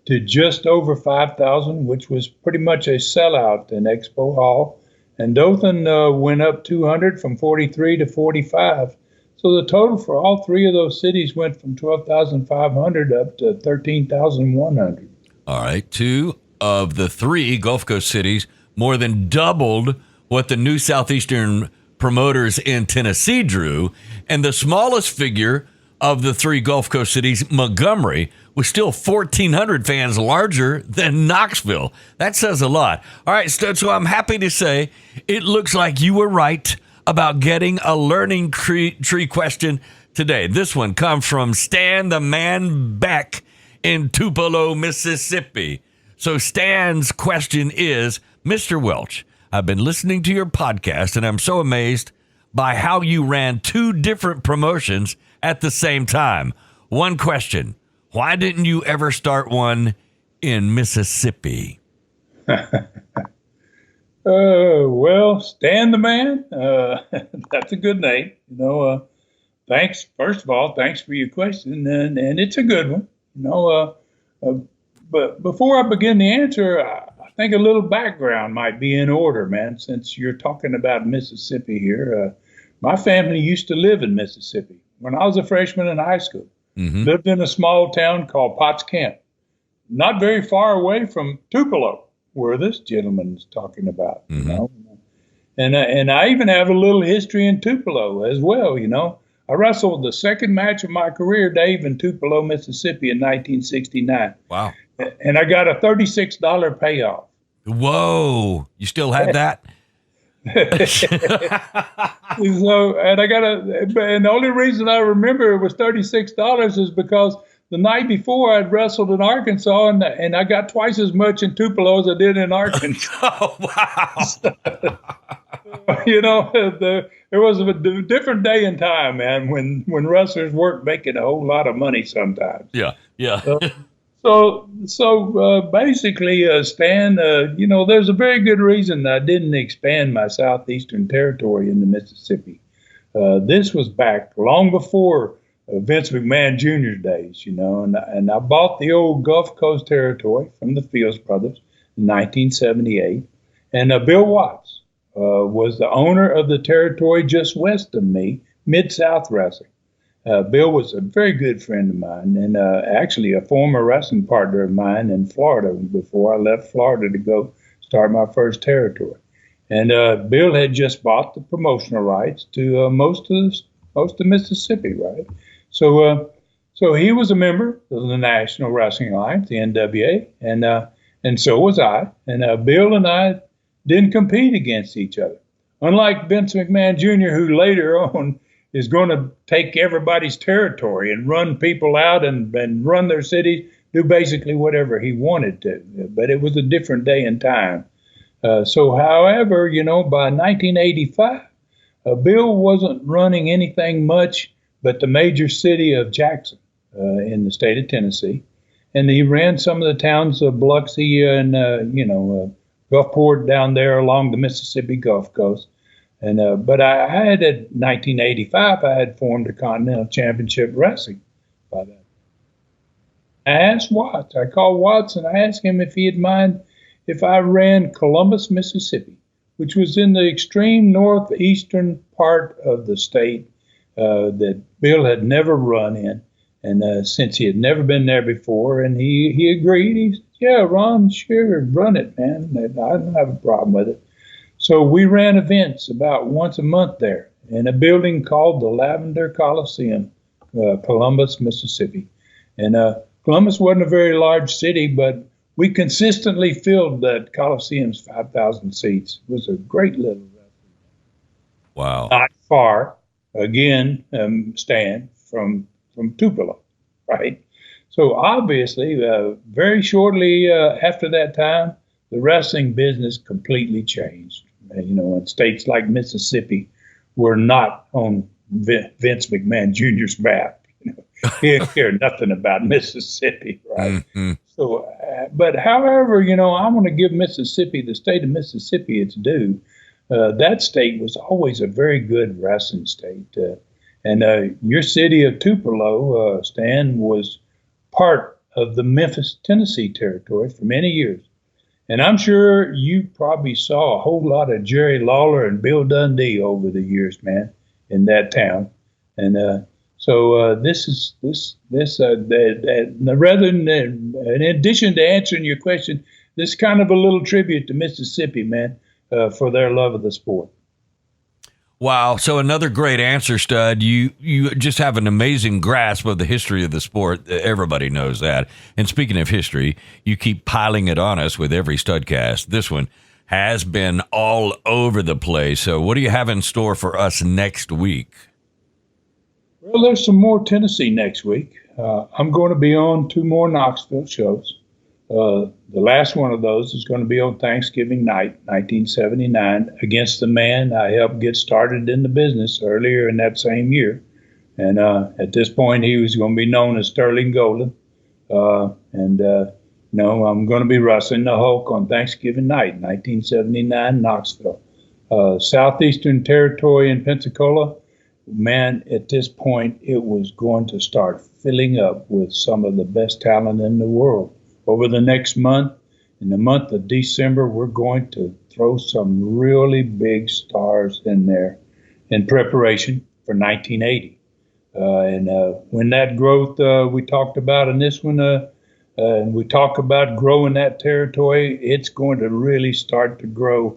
Speaker 3: to just over 5,000, which was pretty much a sellout in Expo Hall. And Dothan went up 200 from 43 to 45. So the total for all three of those cities went from 12,500 up to 13,100.
Speaker 1: All right. Two of the three Gulf Coast cities more than doubled what the new Southeastern promoters in Tennessee drew. And the smallest figure of the three Gulf Coast cities, Montgomery, was still 1,400 fans larger than Knoxville. That says a lot. All right, Stubbs, so I'm happy to say it looks like you were right about getting a learning tree question today. This one comes from Stan the Man Beck in Tupelo, Mississippi. So Stan's question is, Mr. Welch, I've been listening to your podcast, and I'm so amazed by how you ran two different promotions at the same time. One question, why didn't you ever start one in Mississippi?
Speaker 3: Well, Stan the Man, that's a good name. Thanks. First of all, thanks for your question, and it's a good one. But before I begin the answer, I think a little background might be in order, man, since you're talking about Mississippi here. My family used to live in Mississippi when I was a freshman in high school. Mm-hmm. Lived in a small town called Potts Camp, not very far away from Tupelo, where this gentleman is talking about. Mm-hmm. And I even have a little history in Tupelo as well. I wrestled the second match of my career, Dave, in Tupelo, Mississippi in 1969.
Speaker 1: Wow.
Speaker 3: And I got a $36 payoff.
Speaker 1: Whoa. You still had that?
Speaker 3: So, and the only reason I remember it was $36 is because the night before I'd wrestled in Arkansas, and I got twice as much in Tupelo as I did in Arkansas.
Speaker 1: Oh, wow.
Speaker 3: It was a different day and time, man, when wrestlers weren't making a whole lot of money sometimes.
Speaker 1: Yeah.
Speaker 3: So basically, Stan, there's a very good reason I didn't expand my Southeastern territory into Mississippi. This was back long before Vince McMahon Jr.'s days, and I bought the old Gulf Coast territory from the Fields brothers in 1978. And Bill Watts was the owner of the territory just west of me, Mid-South Wrestling. Bill was a very good friend of mine, and actually a former wrestling partner of mine in Florida before I left Florida to go start my first territory. And Bill had just bought the promotional rights to most of Mississippi, right? So he was a member of the National Wrestling Alliance, the NWA, and so was I. And Bill and I didn't compete against each other, unlike Vince McMahon Jr., who later on is going to take everybody's territory and run people out and run their cities, do basically whatever he wanted to. But it was a different day and time. However, by 1985, Bill wasn't running anything much but the major city of Jackson in the state of Tennessee. And he ran some of the towns of Biloxi and, Gulfport down there along the Mississippi Gulf Coast. And but I had, in 1985, I had formed a Continental Championship Wrestling by then. I asked Watts. I called Watts and I asked him if he'd mind if I ran Columbus, Mississippi, which was in the extreme northeastern part of the state that Bill had never run in. And since he had never been there before, and he agreed. He said, "Yeah, Ron, sure, run it, man. I don't have a problem with it." So we ran events about once a month there in a building called the Lavender Coliseum, Columbus, Mississippi. And Columbus wasn't a very large city, but we consistently filled that Coliseum's 5,000 seats. It was a great little wrestling.
Speaker 1: Wow.
Speaker 3: Not far, again, Stan, from Tupelo, right? So obviously, very shortly after that time, the wrestling business completely changed. In states like Mississippi were not on Vince McMahon Jr.'s map. He didn't care nothing about Mississippi, right?
Speaker 1: Mm-hmm.
Speaker 3: So, but however, I want to give Mississippi, the state of Mississippi, its due. That state was always a very good wrestling state. And your city of Tupelo, Stan, was part of the Memphis, Tennessee territory for many years. And I'm sure you probably saw a whole lot of Jerry Lawler and Bill Dundee over the years, man, in that town. And so rather than, in addition to answering your question, this is kind of a little tribute to Mississippi, man, for their love of the sport.
Speaker 1: Wow. So another great answer, Stud. You just have an amazing grasp of the history of the sport. Everybody knows that. And speaking of history, you keep piling it on us with every Studcast. This one has been all over the place. So what do you have in store for us next week?
Speaker 3: Well, there's some more Tennessee next week. I'm going to be on 2 more Knoxville shows. The last one of those is going to be on Thanksgiving night, 1979, against the man I helped get started in the business earlier in that same year. And at this point, he was going to be known as Sterling Golden. I'm going to be wrestling the Hulk on Thanksgiving night, 1979, Knoxville. Southeastern Territory in Pensacola, man, at this point, it was going to start filling up with some of the best talent in the world. Over the next month, in the month of December, we're going to throw some really big stars in there in preparation for 1980. When that growth we talked about in this one, and we talk about growing that territory, it's going to really start to grow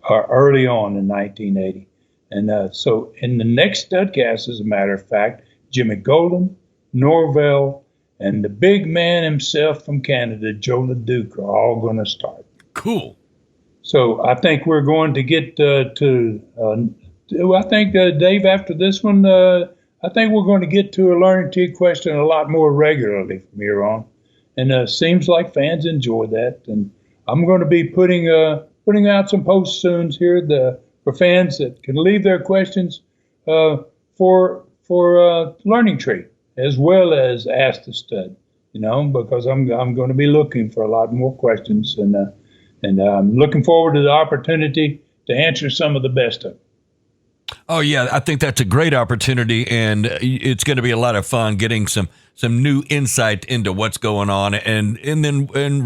Speaker 3: early on in 1980. And so in the next Studcast, as a matter of fact, Jimmy Golden, Norvell, and the big man himself from Canada, Joe LeDuc, are all going to start.
Speaker 1: Cool.
Speaker 3: So I think we're going to get Dave, after this one, I think we're going to get to a Learning T question a lot more regularly from here on. And it seems like fans enjoy that. And I'm going to be putting out some posts soon here for fans that can leave their questions for Learning Tree, as well as Ask the Stud, because I'm going to be looking for a lot more questions, and I'm looking forward to the opportunity to answer some of the best of them.
Speaker 1: Oh, yeah, I think that's a great opportunity, and it's going to be a lot of fun getting some new insight into what's going on and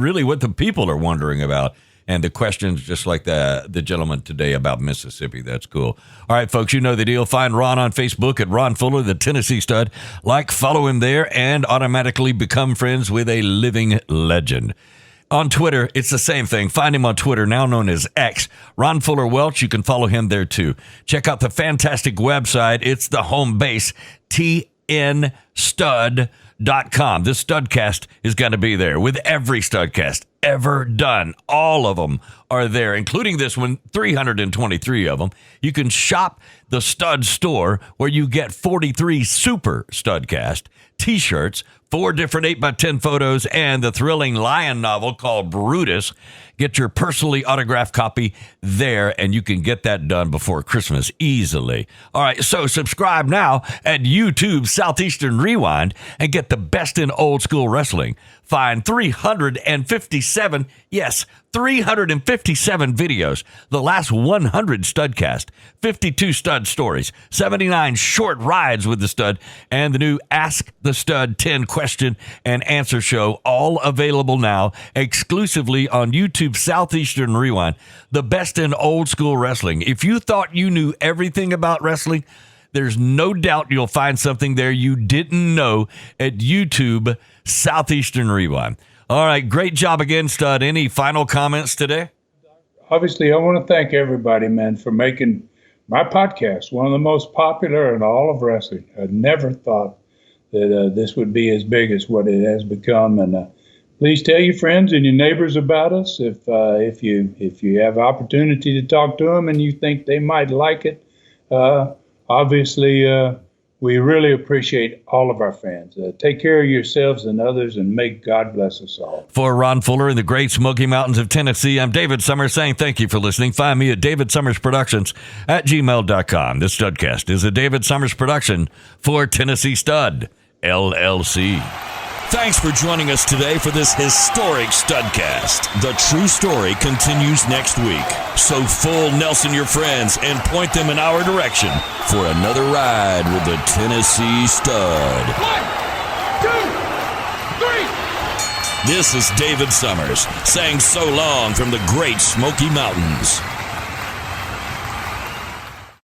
Speaker 1: really what the people are wondering about. And the questions, just like the gentleman today about Mississippi. That's cool. All right, folks, you know the deal. Find Ron on Facebook at Ron Fuller, the Tennessee Stud. Like, follow him there, and automatically become friends with a living legend. On Twitter, it's the same thing. Find him on Twitter, now known as X. Ron Fuller Welch, you can follow him there, too. Check out the fantastic website. It's the home base, tnstud.com. This Studcast is going to be there with every Studcast ever done. All of them are there, including this one, 323 of them. You can shop the Stud store where you get 43 super Studcast T-shirts, 4 different 8x10 photos, and the thrilling lion novel called Brutus. Get your personally autographed copy there, and you can get that done before Christmas easily. All right, so subscribe now at YouTube Southeastern Rewind and get the best in old school wrestling. Find 357, yes, 357 videos, the last 100 Studcast, 52 Stud stories, 79 short rides with the Stud, and the new Ask the Stud 10 question and answer show, all available now exclusively on YouTube Southeastern Rewind, the best in old school wrestling. If you thought you knew everything about wrestling, there's no doubt you'll find something there you didn't know at YouTube Southeastern Rewind. All right, great job again, Stud. Any final comments today?
Speaker 3: Obviously, I want to thank everybody, man, for making my podcast one of the most popular in all of wrestling. I never thought that this would be as big as what it has become. And please tell your friends and your neighbors about us if you have opportunity to talk to them and you think they might like it. Obviously, We really appreciate all of our fans. Take care of yourselves and others, and may God bless us all.
Speaker 1: For Ron Fuller in the Great Smoky Mountains of Tennessee, I'm David Summers saying thank you for listening. Find me at davidsummersproductions@gmail.com. This Studcast is a David Summers production for Tennessee Stud, LLC.
Speaker 4: Thanks for joining us today for this historic Studcast. The true story continues next week. So full Nelson your friends and point them in our direction for another ride with the Tennessee Stud.
Speaker 2: 1, 2, 3.
Speaker 4: This is David Summers saying so long from the Great Smoky Mountains.